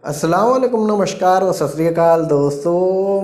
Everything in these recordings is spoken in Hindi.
अस्सलाम वालेकुम, नमस्कार और सत श्री अकाल दोस्तों।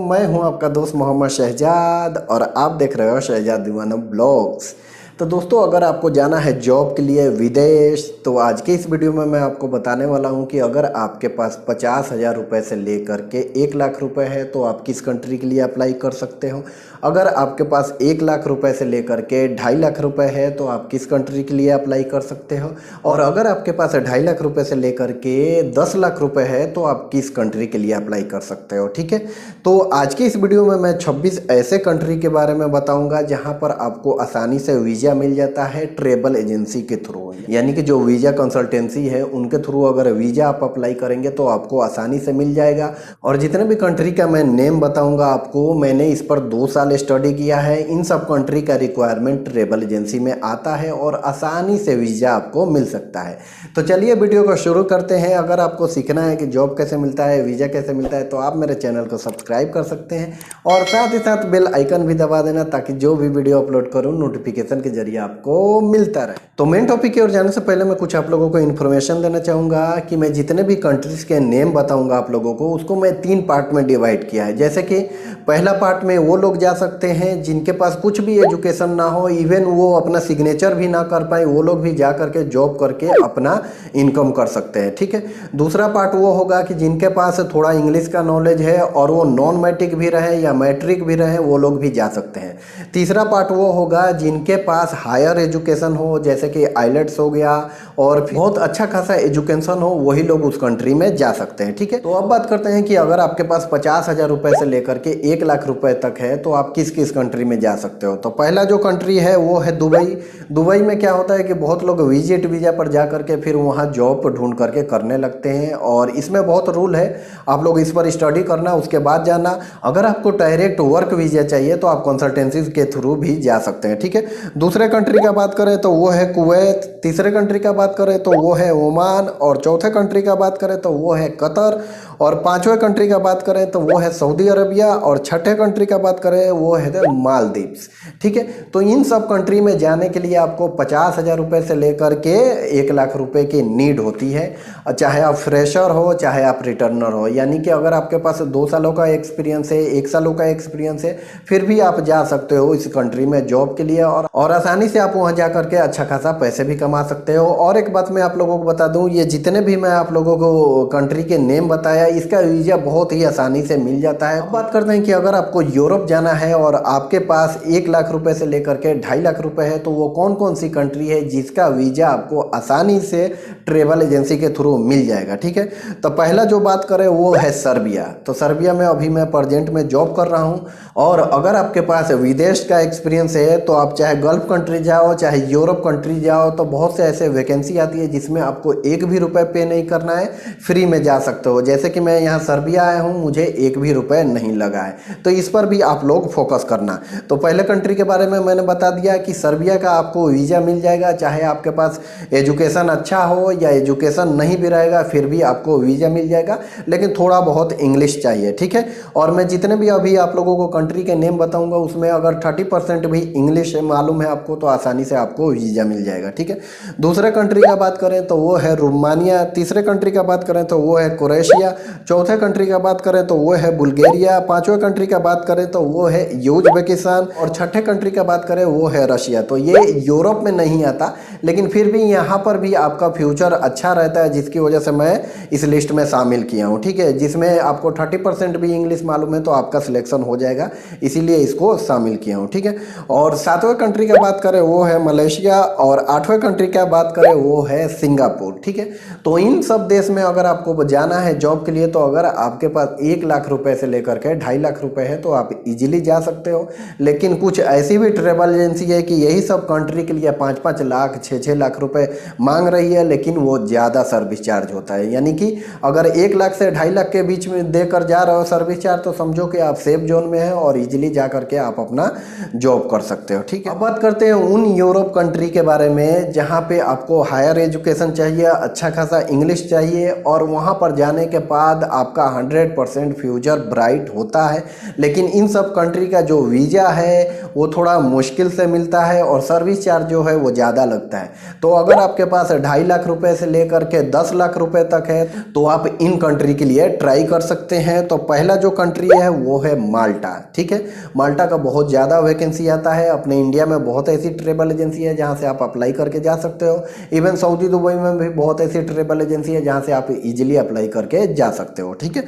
मैं हूं आपका दोस्त मोहम्मद शहजाद और आप देख रहे हो शहजाद दीवाना ब्लॉग्स। तो दोस्तों, अगर आपको जाना है जॉब के लिए विदेश, तो आज के इस वीडियो में मैं आपको बताने वाला हूं कि अगर आपके पास 50,000 रुपये से लेकर के 1 लाख रुपए है तो आप किस कंट्री के लिए अप्लाई कर सकते हो। अगर आपके पास 1 लाख रुपए से लेकर के 2.5 लाख रुपए है तो आप किस कंट्री के लिए अप्लाई कर सकते हो। और अगर आपके पास 2.5 लाख रुपए से लेकर के 10 लाख रुपए है तो आप किस कंट्री के लिए अप्लाई कर सकते हो। ठीक है, तो आज की इस वीडियो में मैं 26 ऐसे कंट्री के बारे में बताऊंगा जहां पर आपको आसानी से वीजा मिल जाता है ट्रैवल एजेंसी के थ्रू, यानी कि जो वीजा कंसल्टेंसी है उनके थ्रू अगर वीजा आप अप्लाई करेंगे तो आपको आसानी से मिल जाएगा। और जितने भी कंट्री का मैं नेम बताऊंगा आपको, मैंने इस पर 2 साल स्टडी किया है। इन सब कंट्री का रिक्वायरमेंट ट्रैवल एजेंसी में आता है और आसानी से वीजा आपको मिल सकता है। तो चलिए वीडियो को शुरू करते हैं। अगर आपको सीखना है कि जॉब कैसे मिलता है, वीजा कैसे मिलता है, तो आप मेरे चैनल को सब्सक्राइब कर सकते हैं और साथ ही साथ बेल आइकन भी दबा देना ताकि जो भी वीडियो अपलोड करूं नोटिफिकेशन के जरिए आपको मिलता रहे। तो मेन टॉपिक की ओर जाने से पहले मैं कुछ आप लोगों को इन्फॉर्मेशन देना चाहूँगा कि मैं जितने भी कंट्रीज़ के नेम बताऊँगा आप लोगों को, उसको मैं 3 पार्ट में डिवाइड किया है। जैसे कि पहला पार्ट में वो लोग जा सकते हैं जिनके पास कुछ भी एजुकेशन ना हो, इवन वो अपना सिग्नेचर भी ना कर पाए, वो लोग भी जा करके जॉब करके अपना इनकम कर सकते हैं। ठीक है, दूसरा पार्ट वो होगा कि जिनके पास थोड़ा इंग्लिश का नॉलेज है और वो नॉन मैट्रिक भी रहे या मैट्रिक भी रहे, वो लोग भी जा सकते हैं। तीसरा पार्ट वो होगा जिनके पास हायर एजुकेशन हो, जैसे कि आइलेट्स हो गया और बहुत अच्छा खासा एजुकेशन हो, वही लोग उस कंट्री में जा सकते हैं। ठीक है, तो अब बात करते हैं कि अगर आपके पास 50,000 रुपये से लेकर के 1 लाख रुपए तक है तो आप किस किस कंट्री में जा सकते हो। तो पहला जो कंट्री है वो है दुबई। दुबई में क्या होता है कि बहुत लोग विजिट वीज़ा पर जा करके फिर वहाँ जॉब ढूंढ करके करने लगते हैं और इसमें बहुत रूल है, आप लोग इस पर स्टडी करना उसके बाद जाना। अगर आपको डायरेक्ट वर्क वीज़ा चाहिए तो आप कंसल्टेंसी के थ्रू भी जा सकते हैं। ठीक है, दूसरे कंट्री का बात करें तो वो है कुवैत, तीसरे कंट्री का बात करें तो वो है ओमान और चौथे कंट्री का बात करें तो वो है कतर और पांचवें कंट्री का बात करें तो वो है सऊदी अरबिया और छठे कंट्री का बात करें वो है मालदीव्स। ठीक है, तो इन सब कंट्री में जाने के लिए आपको 50,000 रुपये से लेकर के 1 लाख रुपए की नीड होती है, चाहे आप फ्रेशर हो चाहे आप रिटर्नर हो। यानी कि अगर आपके पास 2 सालों का एक्सपीरियंस है, 1 सालों का एक्सपीरियंस है, फिर भी आप जा सकते हो इस कंट्री में जॉब के लिए और आसानी से आप वहाँ जा करके अच्छा खासा पैसे भी कमा सकते हो। और एक बात मैं आप लोगों को बता दूँ, ये जितने भी मैं आप लोगों को कंट्री के नेम बताया, इसका वीज़ा बहुत ही आसानी से मिल जाता है। अब बात करते हैं कि अगर आपको यूरोप जाना है और आपके पास 1 लाख रुपए से लेकर के 2.5 लाख रुपए है तो वो कौन कौन सी कंट्री है जिसका वीज़ा आपको आसानी से ट्रेवल एजेंसी के थ्रू मिल जाएगा। ठीक है, तो पहला जो बात करें वो है सर्बिया। तो सर्बिया में अभी मैं प्रेजेंट में जॉब कर रहा हूँ और अगर आपके पास विदेश का एक्सपीरियंस है तो आप चाहे गल्फ कंट्री जाओ चाहे यूरोप कंट्री जाओ, तो बहुत से ऐसे वैकेंसी आती है जिसमें आपको 1 भी रुपये पे नहीं करना है, फ्री में जा सकते हो। जैसे कि मैं यहाँ सर्बिया आया हूँ, मुझे 1 भी रुपये नहीं लगा है, तो इस पर भी आप लोग फोकस करना। तो पहले कंट्री के बारे में मैंने बता दिया कि सर्बिया का आपको वीज़ा मिल जाएगा, चाहे आपके पास एजुकेशन अच्छा हो या एजुकेशन नहीं भी रहेगा फिर भी आपको वीज़ा मिल जाएगा, लेकिन थोड़ा बहुत इंग्लिश चाहिए। ठीक है, और मैं जितने भी अभी आप लोगों को कंट्री के नेम बताऊंगा उसमें अगर 30% भी इंग्लिश मालूम है आपको तो आसानी से आपको वीज़ा मिल जाएगा। ठीक है, दूसरे कंट्री का बात करें तो वो है रोमानिया, तीसरे कंट्री का बात करें तो वो है क्रोएशिया, चौथे कंट्री का बात करें तो वो है बुल्गारिया, पांचवें कंट्री का बात करें तो वो है उज्बेकिस्तान और छठे कंट्री का बात करें वो है रशिया। तो ये यूरोप में नहीं आता, लेकिन फिर भी यहाँ पर भी आपका फ्यूचर अच्छा रहता है, जिसकी वजह से मैं इस लिस्ट में शामिल किया हूँ। ठीक है, जिसमें आपको 30% भी इंग्लिश मालूम है तो आपका सिलेक्शन हो जाएगा, इसीलिए इसको शामिल किया हूँ। ठीक है, और 7वें कंट्री का बात करें वो है मलेशिया और 8वें कंट्री का बात करें वो है सिंगापुर। ठीक है, तो इन सब देश में अगर आपको जाना है जॉब के लिए तो अगर आपके पास 1 लाख रुपए से लेकर के 2.5 लाख रुपए है तो आप इजीली जा सकते हो। लेकिन कुछ ऐसी भी ट्रेवल एजेंसी है कि यही सब कंट्री के लिए 5-5 लाख 6-6 लाख रुपए मांग रही है, लेकिन वो ज़्यादा सर्विस चार्ज होता है। यानी कि अगर 1 लाख से 2.5 लाख के बीच में देकर जा रहे हो सर्विस चार्ज, तो समझो कि आप सेफ जोन में हैं और इजीली जा करके आप अपना जॉब कर सकते हो। ठीक है, अब बात करते हैं उन यूरोप कंट्री के बारे में जहाँ पे आपको हायर एजुकेशन चाहिए, अच्छा खासा इंग्लिश चाहिए और वहाँ पर जाने के बाद बाद आपका 100% फ्यूचर ब्राइट होता है। लेकिन इन सब कंट्री का जो वीज़ा है वो थोड़ा मुश्किल से मिलता है और सर्विस चार्ज जो है वो ज़्यादा लगता है। तो अगर आपके पास 2.5 लाख रुपए से लेकर के 10 लाख रुपए तक है तो आप इन कंट्री के लिए ट्राई कर सकते हैं। तो पहला जो कंट्री है वो है माल्टा। ठीक है, माल्टा का बहुत ज़्यादा वैकेंसी आता है। अपने इंडिया में बहुत ऐसी ट्रेवल एजेंसी है जहाँ से आप अप्लाई करके जा सकते हो। इवन सऊदी दुबई में भी बहुत ऐसी ट्रेवल एजेंसी है जहाँ से आप इजीली अप्लाई करके जा सकते हो। ठीक है,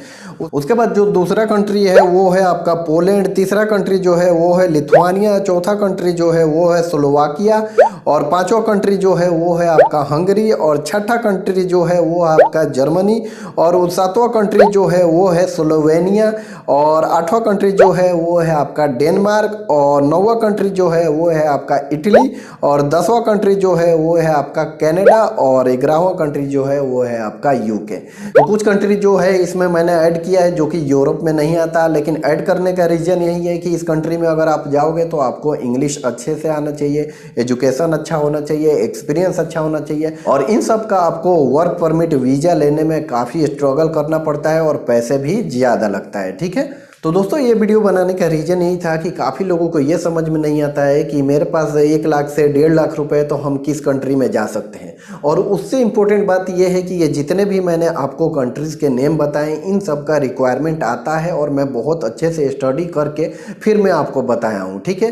उसके बाद जो दूसरा कंट्री है वो है आपका पोलैंड। तीसरा कंट्री जो है वो है लिथुआनिया। चौथा कंट्री जो है वो है स्लोवाकिया और पांचवा कंट्री जो है वो है आपका हंगरी और छठा कंट्री जो है वो आपका जर्मनी और सातवां कंट्री जो है वो है स्लोवेनिया और आठवां कंट्री जो है वो है आपका डेनमार्क और नौवां कंट्री जो है वो है आपका इटली और 10वां कंट्री जो है वो है आपका कनाडा और 11वां कंट्री जो है वो है आपका यूके। तो कुछ कंट्री जो है इसमें मैंने ऐड किया है जो कि यूरोप में नहीं आता, लेकिन ऐड करने का रीज़न यही है कि इस कंट्री में अगर आप जाओगे तो आपको इंग्लिश अच्छे से आना चाहिए, एजुकेशन अच्छा होना चाहिए, एक्सपीरियंस अच्छा होना चाहिए और इन सब का आपको वर्क परमिट वीज़ा लेने में काफ़ी स्ट्रगल करना पड़ता है और पैसे भी ज़्यादा लगता है। ठीक है, तो दोस्तों ये वीडियो बनाने का रीज़न यही था कि काफ़ी लोगों को ये समझ में नहीं आता है कि मेरे पास 1 लाख से 1.5 लाख रुपए तो हम किस कंट्री में जा सकते हैं। और उससे इम्पोर्टेंट बात ये है कि ये जितने भी मैंने आपको कंट्रीज़ के नेम बताए इन सब का रिक्वायरमेंट आता है और मैं बहुत अच्छे से स्टडी करके फिर मैं आपको बताया हूँ। ठीक है,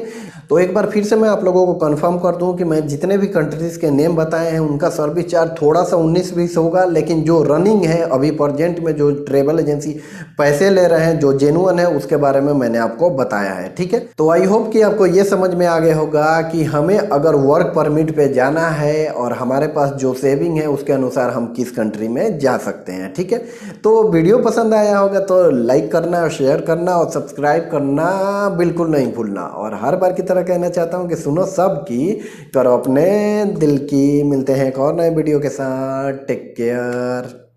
तो एक बार फिर से मैं आप लोगों को कंफर्म कर दूं कि मैं जितने भी कंट्रीज़ के नेम बताए हैं उनका सर्विस चार्ज थोड़ा सा 19-20 होगा, लेकिन जो रनिंग है अभी प्रेजेंट में जो ट्रेवल एजेंसी पैसे ले रहे हैं जो जेन्युइन है उसके बारे में मैंने आपको बताया है। ठीक है, तो आई होप कि आपको ये समझ में आ गया होगा कि हमें अगर वर्क परमिट पे जाना है और हमारे पास जो सेविंग है उसके अनुसार हम किस कंट्री में जा सकते हैं। ठीक है, तो वीडियो पसंद आया होगा तो लाइक करना, शेयर करना और सब्सक्राइब करना बिल्कुल नहीं भूलना। और हर बार की तरह कहना चाहता हूँ कि सुनो सब की, करो अपने दिल की। मिलते हैं एक और नए वीडियो के साथ। Take care.